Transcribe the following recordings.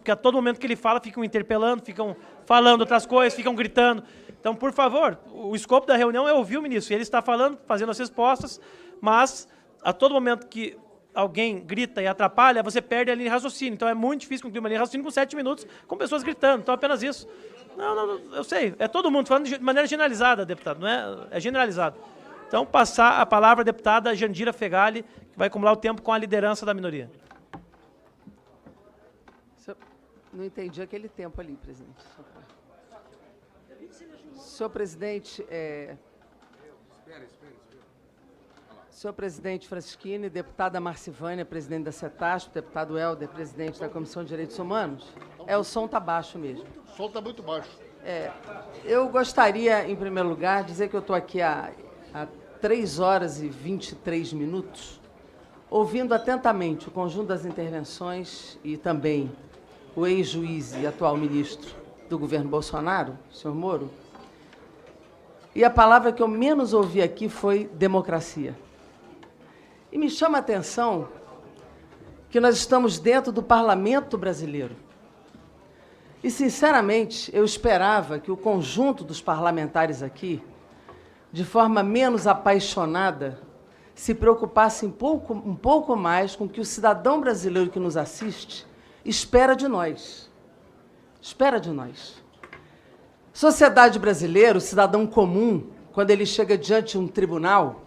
porque a todo momento que ele fala, ficam interpelando, ficam falando outras coisas, ficam gritando. Então, por favor, o escopo da reunião é ouvir o ministro. Ele está falando, fazendo as respostas, mas a todo momento que alguém grita e atrapalha, você perde a linha de raciocínio. Então, é muito difícil concluir uma linha de raciocínio com 7 minutos, com pessoas gritando. Então, apenas isso. Não, eu sei. É todo mundo falando de maneira generalizada, deputado. Não é generalizado. Então, passar a palavra à deputada Jandira Fegali, que vai acumular o tempo com a liderança da minoria. Não entendi aquele tempo ali, presidente. Senhor presidente, senhor presidente Francischini, deputada Marcivânia, presidente da CETASP, deputado Helder, presidente da Comissão de Direitos Humanos, o som está baixo mesmo. O som está muito baixo. Eu gostaria, em primeiro lugar, dizer que eu estou aqui há 3 horas e 23 minutos, ouvindo atentamente o conjunto das intervenções e também o ex-juiz e atual ministro do governo Bolsonaro, o senhor Moro, e a palavra que eu menos ouvi aqui foi democracia. E me chama a atenção que nós estamos dentro do parlamento brasileiro. E, sinceramente, eu esperava que o conjunto dos parlamentares aqui, de forma menos apaixonada, se preocupasse um pouco mais com o que o cidadão brasileiro que nos assiste espera de nós. Espera de nós. Sociedade brasileira, o cidadão comum, quando ele chega diante de um tribunal,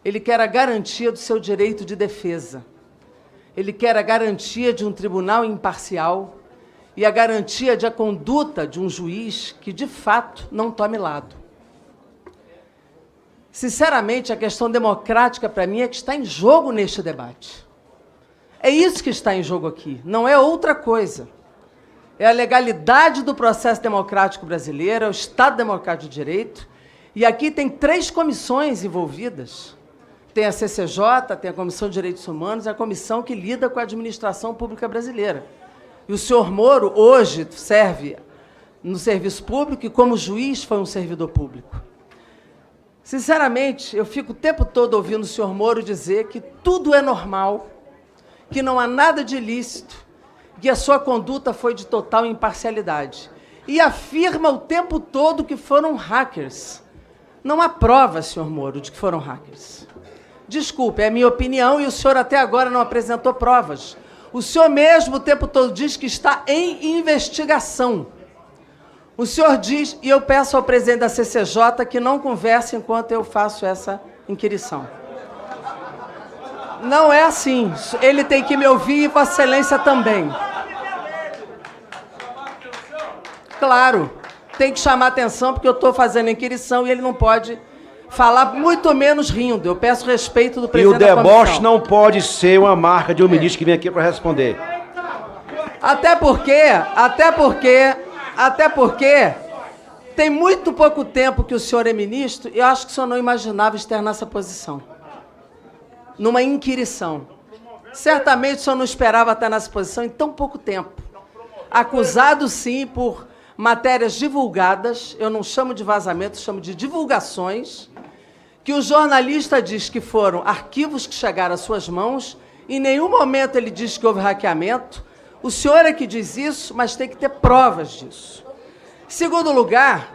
ele quer a garantia do seu direito de defesa. Ele quer a garantia de um tribunal imparcial e a garantia de a conduta de um juiz que, de fato, não tome lado. Sinceramente, a questão democrática, para mim, é que está em jogo neste debate. É isso que está em jogo aqui, não é outra coisa. É a legalidade do processo democrático brasileiro, é o Estado Democrático de Direito, e aqui tem 3 comissões envolvidas. Tem a CCJ, tem a Comissão de Direitos Humanos e a comissão que lida com a administração pública brasileira. E o senhor Moro, hoje, serve no serviço público e, como juiz, foi um servidor público. Sinceramente, eu fico o tempo todo ouvindo o senhor Moro dizer que tudo é normal, que não há nada de ilícito, que a sua conduta foi de total imparcialidade. E afirma o tempo todo que foram hackers. Não há prova, senhor Moro, de que foram hackers. Desculpe, é a minha opinião e o senhor até agora não apresentou provas. O senhor mesmo o tempo todo diz que está em investigação. O senhor diz, e eu peço ao presidente da CCJ que não converse enquanto eu faço essa inquirição. Não é assim. Ele tem que me ouvir e Vossa Excelência também. Claro, tem que chamar atenção porque eu estou fazendo inquirição e ele não pode falar, muito menos rindo. Eu peço respeito do presidente da comissão. E o deboche não pode ser uma marca de um ministro que vem aqui para responder. Até porque tem muito pouco tempo que o senhor é ministro e eu acho que o senhor não imaginava externar essa posição. Numa inquirição. Certamente o senhor não esperava estar nessa posição em tão pouco tempo. Acusado, sim, por matérias divulgadas, eu não chamo de vazamento, chamo de divulgações, que o jornalista diz que foram arquivos que chegaram às suas mãos, em nenhum momento ele diz que houve hackeamento. O senhor é que diz isso, mas tem que ter provas disso. Segundo lugar,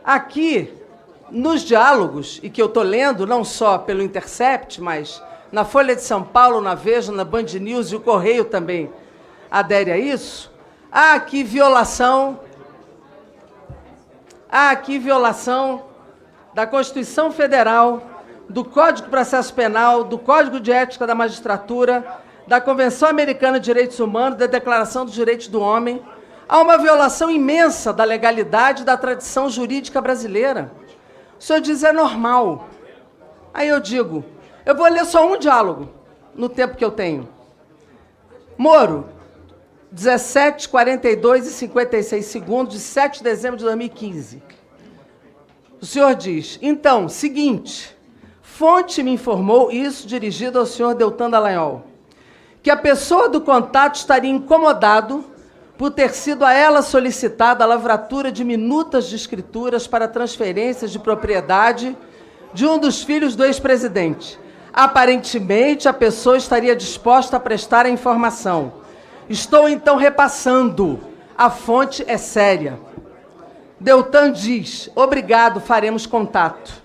aqui, nos diálogos, e que eu estou lendo, não só pelo Intercept, mas na Folha de São Paulo, na Veja, na Band News, e o Correio também adere a isso, há aqui violação da Constituição Federal, do Código de Processo Penal, do Código de Ética da Magistratura, da Convenção Americana de Direitos Humanos, da Declaração dos Direitos do Homem. Há uma violação imensa da legalidade e da tradição jurídica brasileira. O senhor diz é normal. Aí eu digo, eu vou ler só um diálogo no tempo que eu tenho. Moro, 17, 42 e 56 segundos, de 7 de dezembro de 2015. O senhor diz, então, seguinte, fonte me informou, isso dirigido ao senhor Deltan Dallagnol, que a pessoa do contato estaria incomodado por ter sido a ela solicitada a lavratura de minutas de escrituras para transferências de propriedade de um dos filhos do ex-presidente. Aparentemente, a pessoa estaria disposta a prestar a informação. Estou, então, repassando. A fonte é séria. Deltan diz, obrigado, faremos contato.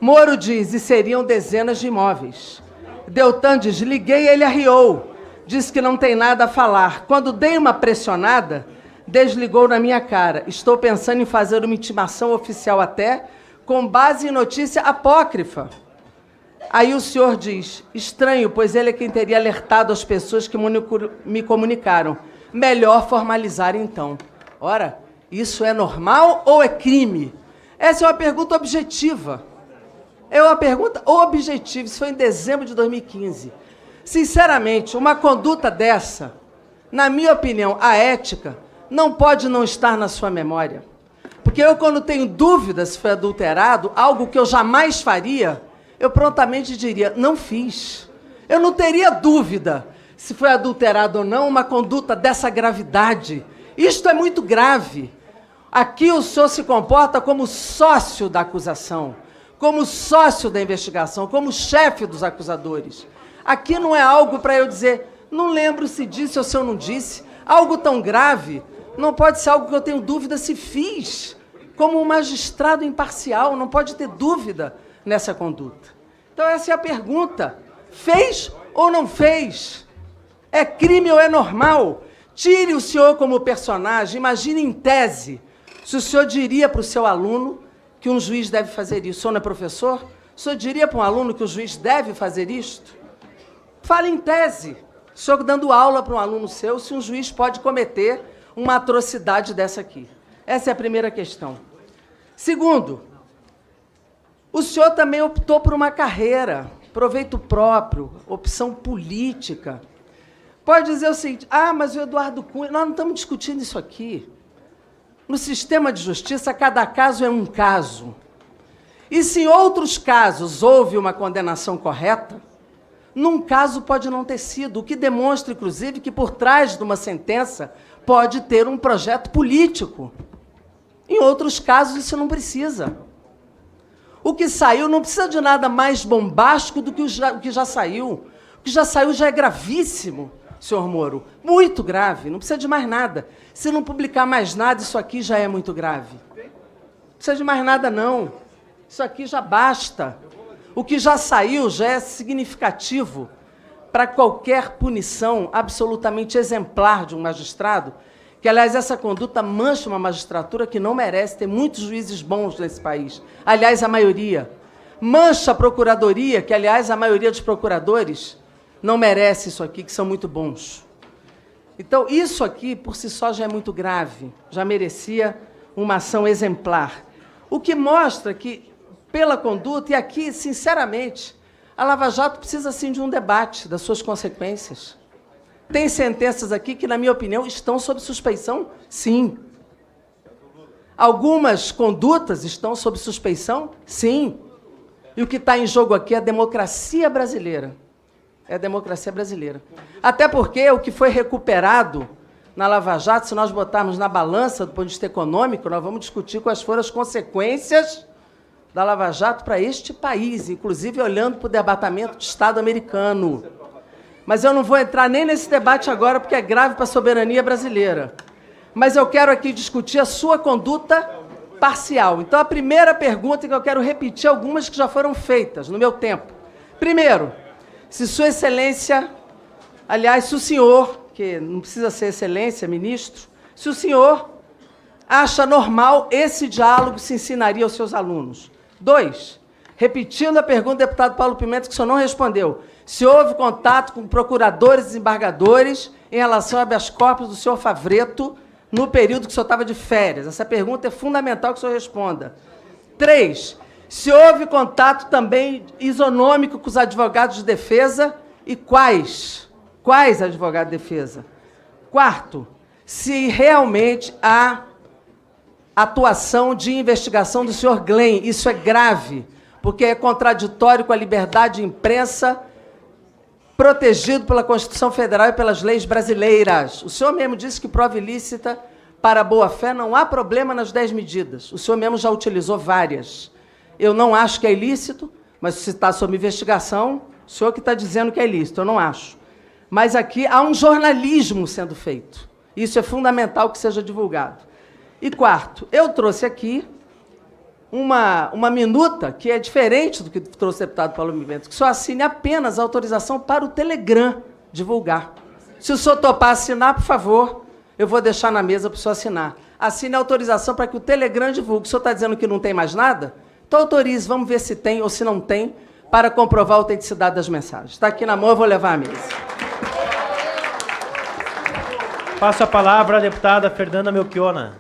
Moro diz, e seriam dezenas de imóveis. Deltan diz, liguei, ele arriou. Disse que não tem nada a falar. Quando dei uma pressionada, desligou na minha cara. Estou pensando em fazer uma intimação oficial até, com base em notícia apócrifa. Aí o senhor diz, estranho, pois ele é quem teria alertado as pessoas que me comunicaram. Melhor formalizar então. Ora, isso é normal ou é crime? Essa é uma pergunta objetiva. É uma pergunta objetiva. Isso foi em dezembro de 2015. Sinceramente, uma conduta dessa, na minha opinião, a ética, não pode não estar na sua memória. Porque eu, quando tenho dúvidas se foi adulterado, algo que eu jamais faria, eu prontamente diria, não fiz. Eu não teria dúvida se foi adulterado ou não uma conduta dessa gravidade. Isto é muito grave. Aqui o senhor se comporta como sócio da acusação, como sócio da investigação, como chefe dos acusadores. Aqui não é algo para eu dizer, não lembro se disse ou se eu não disse. Algo tão grave não pode ser algo que eu tenho dúvida se fiz. Como um magistrado imparcial, não pode ter dúvida nessa conduta. Então essa é a pergunta. Fez ou não fez? É crime ou é normal? Tire o senhor como personagem, imagine em tese, se o senhor diria para o seu aluno que um juiz deve fazer isso. O senhor não é professor? O senhor diria para um aluno que o juiz deve fazer isto? Fale em tese. O senhor dando aula para um aluno seu, se um juiz pode cometer uma atrocidade dessa aqui. Essa é a primeira questão. Segundo, o senhor também optou por uma carreira, proveito próprio, opção política. Pode dizer o seguinte, mas o Eduardo Cunha, nós não estamos discutindo isso aqui. No sistema de justiça, cada caso é um caso. E se em outros casos houve uma condenação correta, num caso pode não ter sido, o que demonstra, inclusive, que por trás de uma sentença pode ter um projeto político. Em outros casos, isso não precisa. O que saiu não precisa de nada mais bombástico do que o que já saiu. O que já saiu já é gravíssimo, senhor Moro. Muito grave, não precisa de mais nada. Se não publicar mais nada, isso aqui já é muito grave. Não precisa de mais nada, não. Isso aqui já basta. O que já saiu já é significativo para qualquer punição absolutamente exemplar de um magistrado, que, aliás, essa conduta mancha uma magistratura que não merece ter muitos juízes bons nesse país. Aliás, a maioria. Mancha a procuradoria, que, aliás, a maioria dos procuradores não merece isso aqui, que são muito bons. Então, isso aqui, por si só, já é muito grave, já merecia uma ação exemplar. O que mostra que, pela conduta, e aqui, sinceramente, a Lava Jato precisa, sim, de um debate das suas consequências. Tem sentenças aqui que, na minha opinião, estão sob suspeição, sim. Algumas condutas estão sob suspeição, sim. E o que está em jogo aqui é a democracia brasileira. É a democracia brasileira. Até porque o que foi recuperado na Lava Jato, se nós botarmos na balança do ponto de vista econômico, nós vamos discutir quais foram as consequências da Lava Jato para este país, inclusive olhando para o departamento de Estado americano. Mas eu não vou entrar nem nesse debate agora, porque é grave para a soberania brasileira. Mas eu quero aqui discutir a sua conduta parcial. Então, a primeira pergunta que eu quero repetir, algumas que já foram feitas no meu tempo. Primeiro, se Sua Excelência, aliás, se o senhor, que não precisa ser excelência, ministro, se o senhor acha normal esse diálogo se ensinaria aos seus alunos. 2, repetindo a pergunta do deputado Paulo Pimenta, que o senhor não respondeu, se houve contato com procuradores e desembargadores em relação a habeas corpus do senhor Favreto no período que o senhor estava de férias. Essa pergunta é fundamental que o senhor responda. 3, se houve contato também isonômico com os advogados de defesa e quais? Quais advogados de defesa? 4, se realmente há atuação de investigação do senhor Glenn. Isso é grave, porque é contraditório com a liberdade de imprensa protegido pela Constituição Federal e pelas leis brasileiras. O senhor mesmo disse que prova ilícita para a boa-fé não há problema nas 10 medidas. O senhor mesmo já utilizou várias. Eu não acho que é ilícito, mas se está sob investigação, o senhor que está dizendo que é ilícito, eu não acho. Mas aqui há um jornalismo sendo feito. Isso é fundamental que seja divulgado. E quarto, eu trouxe aqui uma minuta que é diferente do que trouxe o deputado Paulo Pimenta, que só assine apenas a autorização para o Telegram divulgar. Se o senhor topar assinar, por favor, eu vou deixar na mesa para o senhor assinar. Assine a autorização para que o Telegram divulgue. O senhor está dizendo que não tem mais nada? Então autorize, vamos ver se tem ou se não tem, para comprovar a autenticidade das mensagens. Está aqui na mão, eu vou levar à mesa. Passo a palavra à deputada Fernanda Melchiona.